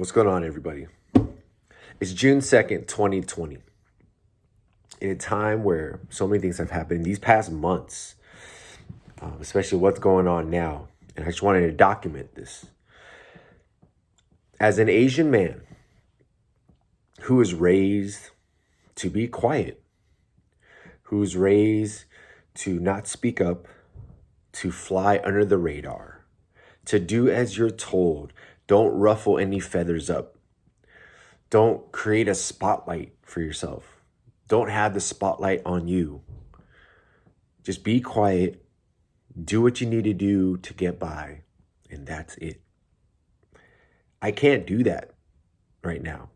What's going on, everybody? It's June 2nd, 2020. In a time where so many things have happened in these past months, especially what's going on now. And I just wanted to document this. As an Asian man who was raised to be quiet, who was raised to not speak up, to fly under the radar, to do as you're told, don't ruffle any feathers up. Don't create a spotlight for yourself. Don't have the spotlight on you. Just be quiet. Do what you need to do to get by. And that's it. I can't do that right now.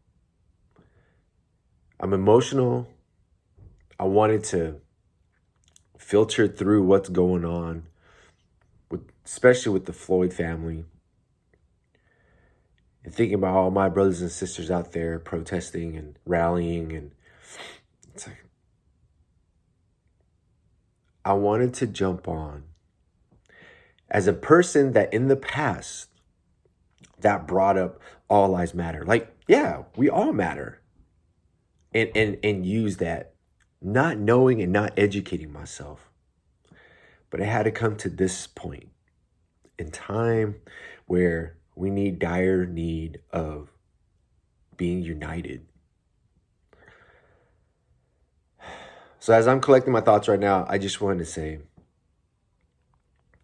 I'm emotional. I wanted to filter through what's going on, especially with the Floyd family. And thinking about all my brothers and sisters out there protesting and rallying. And it's like, I wanted to jump on as a person that in the past that brought up all lives matter. Like, yeah, we all matter. And use that, not knowing and not educating myself. But I had to come to this point in time where we need dire need of being united. So as I'm collecting my thoughts right now, I just wanted to say,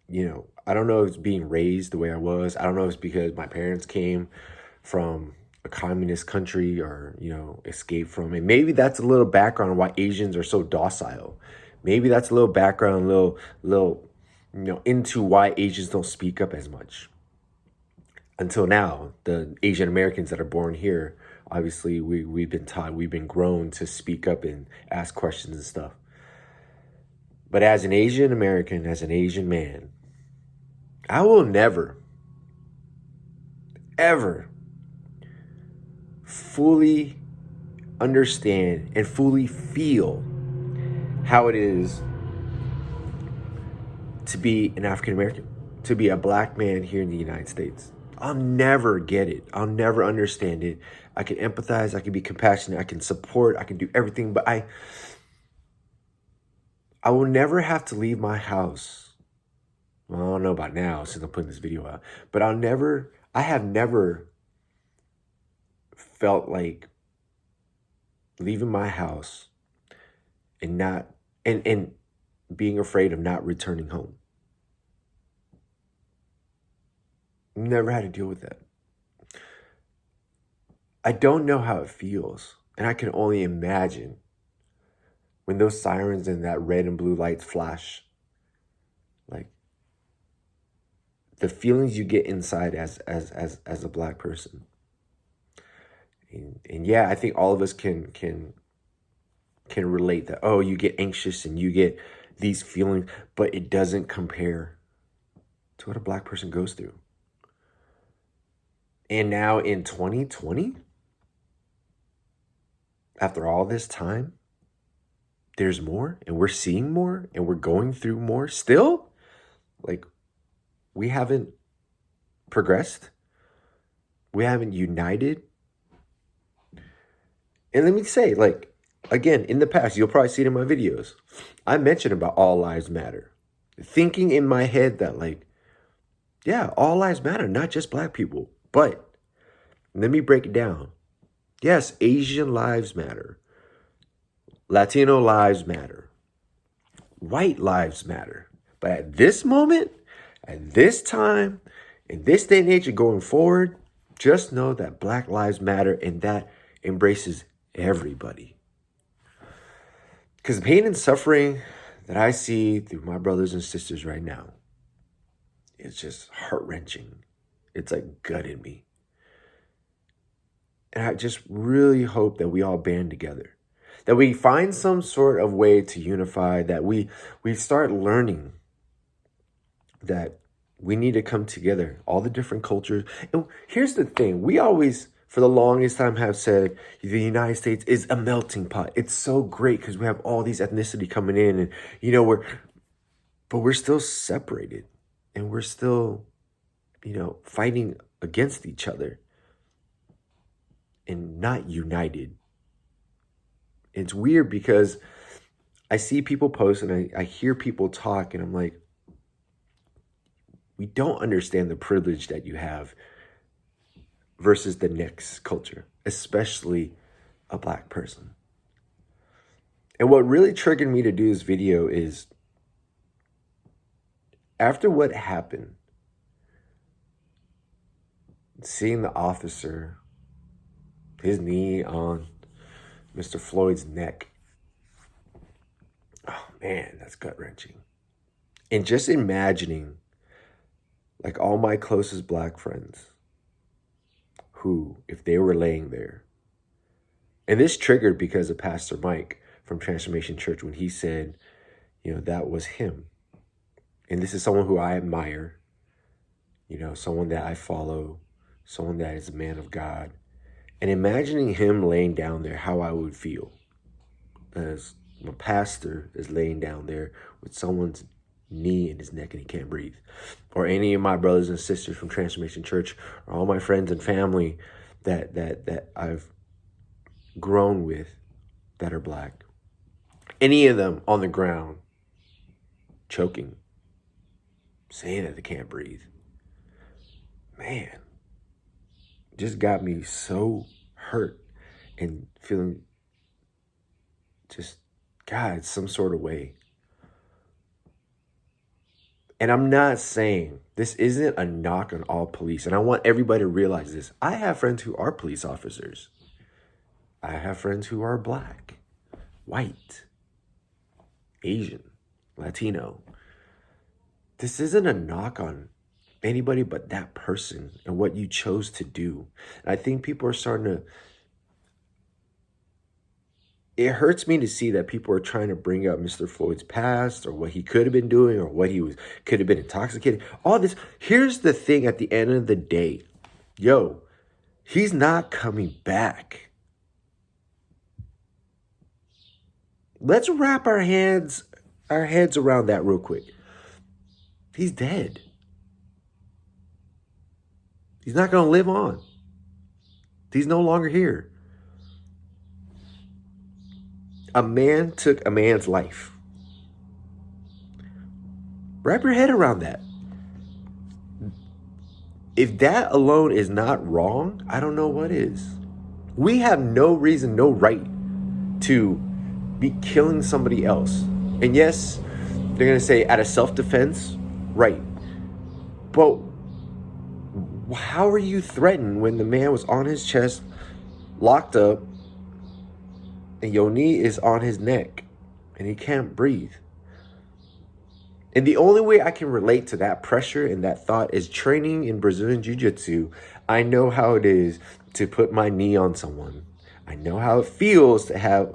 I don't know if it's being raised the way I was. I don't know if it's because my parents came from a communist country or, escaped from it. Maybe that's a little background on why Asians are so docile. Maybe that's a little background, a little, into why Asians don't speak up as much. Until now, the Asian Americans that are born here, obviously we've been taught, we've been grown to speak up and ask questions and stuff. But as an Asian American, as an Asian man, I will never, ever fully understand and fully feel how it is to be an African American, to be a black man here in the United States. I'll never get it. I'll never understand it. I can empathize. I can be compassionate. I can support. I can do everything. But I will never have to leave my house. Well, I don't know about now since I'm putting this video out. But I have never felt like leaving my house and being afraid of not returning home. Never had to deal with that. I don't know how it feels. And I can only imagine when those sirens and that red and blue lights flash. Like the feelings you get inside as a black person. And yeah, I think all of us can relate that. Oh, you get anxious and you get these feelings, but it doesn't compare to what a black person goes through. And now in 2020, after all this time, there's more and we're seeing more and we're going through more still. Like we haven't progressed. We haven't united. And let me say, again, in the past, you'll probably see it in my videos. I mentioned about all lives matter. Thinking in my head that yeah, all lives matter, not just black people. But let me break it down. Yes, Asian lives matter. Latino lives matter. White lives matter. But at this moment, at this time, in this day and age and going forward, just know that Black lives matter and that embraces everybody. Because the pain and suffering that I see through my brothers and sisters right now, it's just heart-wrenching. It's like gutted me. And I just really hope that we all band together, that we find some sort of way to unify, that we start learning that we need to come together, all the different cultures. And here's the thing. We always, for the longest time, have said the United States is a melting pot. It's so great because we have all these ethnicity coming in and, but we're still separated and we're still, fighting against each other. and not united. It's weird because I see people post and I hear people talk and I'm like, we don't understand the privilege that you have versus the next culture, especially a Black person. And what really triggered me to do this video is after what happened, seeing the officer, his knee on Mr. Floyd's neck. Oh man, that's gut-wrenching. And just imagining like all my closest Black friends who, if they were laying there, and this triggered because of Pastor Mike from Transformation Church when he said, that was him. And this is someone who I admire, someone that I follow, someone that is a man of God. And imagining him laying down there, how I would feel as my pastor is laying down there with someone's knee in his neck and he can't breathe. Or any of my brothers and sisters from Transformation Church, or all my friends and family that I've grown with that are Black. Any of them on the ground, choking, saying that they can't breathe. Man, just got me so hurt and feeling just, God, some sort of way. And I'm not saying this isn't a knock on all police. And I want everybody to realize this. I have friends who are police officers. I have friends who are Black, white, Asian, Latino. This isn't a knock on anybody but that person and what you chose to do. And I think people are starting to, it hurts me to see that people are trying to bring up Mr. Floyd's past or what he could have been doing or what he could have been intoxicated. All this. Here's the thing at the end of the day. He's not coming back. Let's wrap our heads around that real quick. He's dead. He's not going to live on. He's no longer here. A man took a man's life. Wrap your head around that. If that alone is not wrong, I don't know what is. We have no reason, no right to be killing somebody else. And yes, they're going to say out of self-defense, right. But how are you threatened when the man was on his chest, locked up, and your knee is on his neck and he can't breathe? And the only way I can relate to that pressure and that thought is training in Brazilian Jiu-Jitsu. I know how it is to put my knee on someone. I know how it feels to have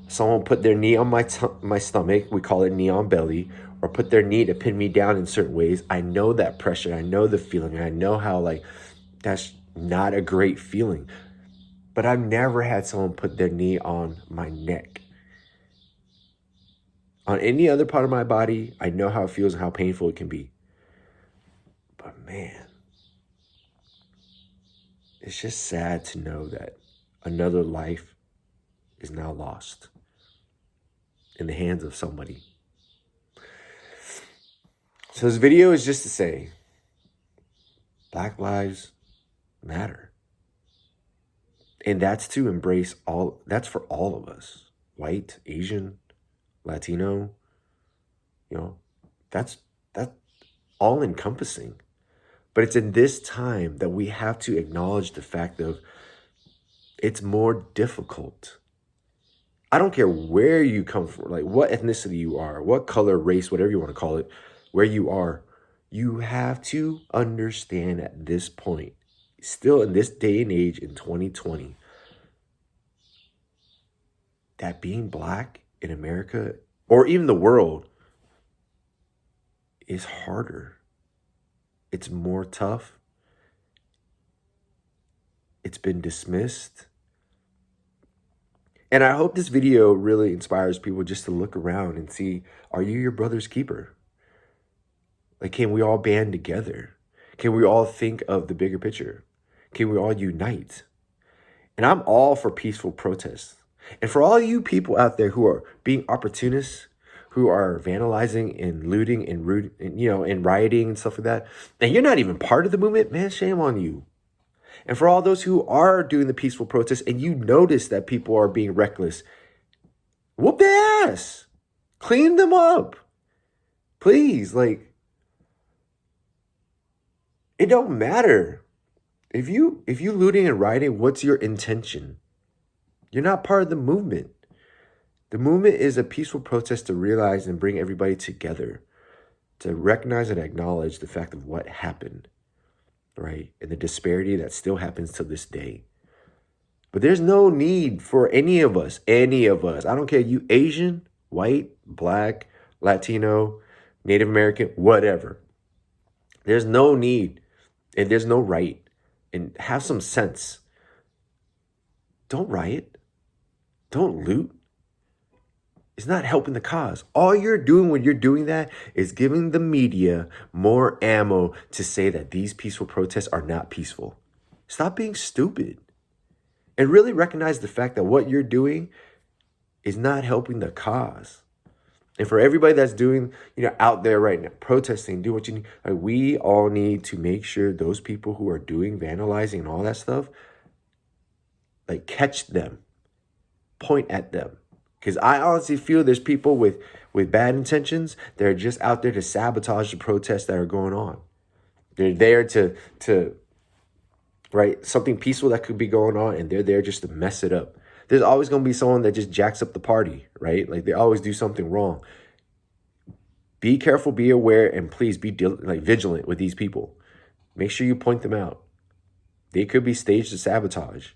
someone put their knee on my stomach. We call it knee on belly. Or put their knee to pin me down in certain ways. I know that pressure. I know the feeling. I know how that's not a great feeling. But I've never had someone put their knee on my neck. On any other part of my body, I know how it feels and how painful it can be. But man, it's just sad to know that another life is now lost in the hands of somebody. So this video is just to say, Black lives matter. And that's to embrace that's for all of us. White, Asian, Latino, that's all encompassing. But it's in this time that we have to acknowledge the fact of it's more difficult. I don't care where you come from, like what ethnicity you are, what color, race, whatever you want to call it, where you are, you have to understand at this point, still in this day and age in 2020, that being Black in America or even the world is harder. It's more tough. It's been dismissed. And I hope this video really inspires people just to look around and see, are you your brother's keeper? Like, can we all band together? Can we all think of the bigger picture? Can we all unite? And I'm all for peaceful protests. And for all you people out there who are being opportunists, who are vandalizing and looting and and rioting and stuff like that, and you're not even part of the movement, man, shame on you. And for all those who are doing the peaceful protests and you notice that people are being reckless, whoop their ass. Clean them up. Please, like, it don't matter. If you looting and rioting, what's your intention? You're not part of the movement. The movement is a peaceful protest to realize and bring everybody together, to recognize and acknowledge the fact of what happened, right? And the disparity that still happens to this day. But there's no need for any of us. I don't care, you Asian, white, black, Latino, Native American, whatever. There's no need and there's no right. And have some sense. Don't riot. Don't loot. It's not helping the cause. All you're doing when you're doing that is giving the media more ammo to say that these peaceful protests are not peaceful. Stop being stupid. And really recognize the fact that what you're doing is not helping the cause. And for everybody that's doing, out there right now, protesting, do what you need. Like, we all need to make sure those people who are doing vandalizing and all that stuff, like, catch them, point at them. Because I honestly feel there's people with bad intentions that are just out there to sabotage the protests that are going on. They're there to right, something peaceful that could be going on, and they're there just to mess it up. There's always going to be someone that just jacks up the party, right? Like, they always do something wrong. Be careful, be aware, and please be vigilant with these people. Make sure you point them out. They could be staged to sabotage.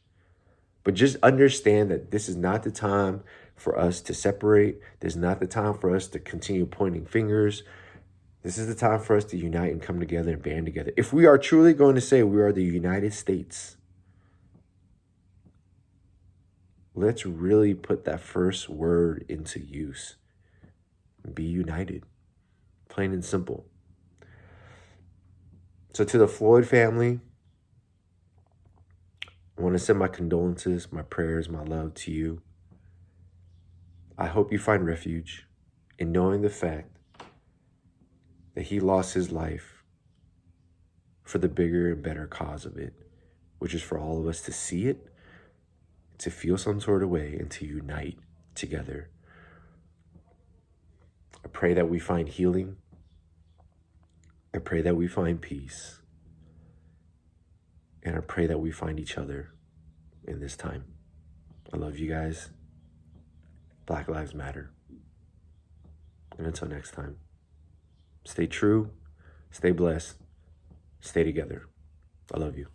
But just understand that this is not the time for us to separate. This is not the time for us to continue pointing fingers. This is the time for us to unite and come together and band together. If we are truly going to say we are the United States, let's really put that first word into use. Be united. Plain and simple. So to the Floyd family, I want to send my condolences, my prayers, my love to you. I hope you find refuge in knowing the fact that he lost his life for the bigger and better cause of it, which is for all of us to see it, to feel some sort of way, and to unite together. I pray that we find healing. I pray that we find peace. And I pray that we find each other in this time. I love you guys. Black Lives Matter. And until next time, stay true, stay blessed, stay together. I love you.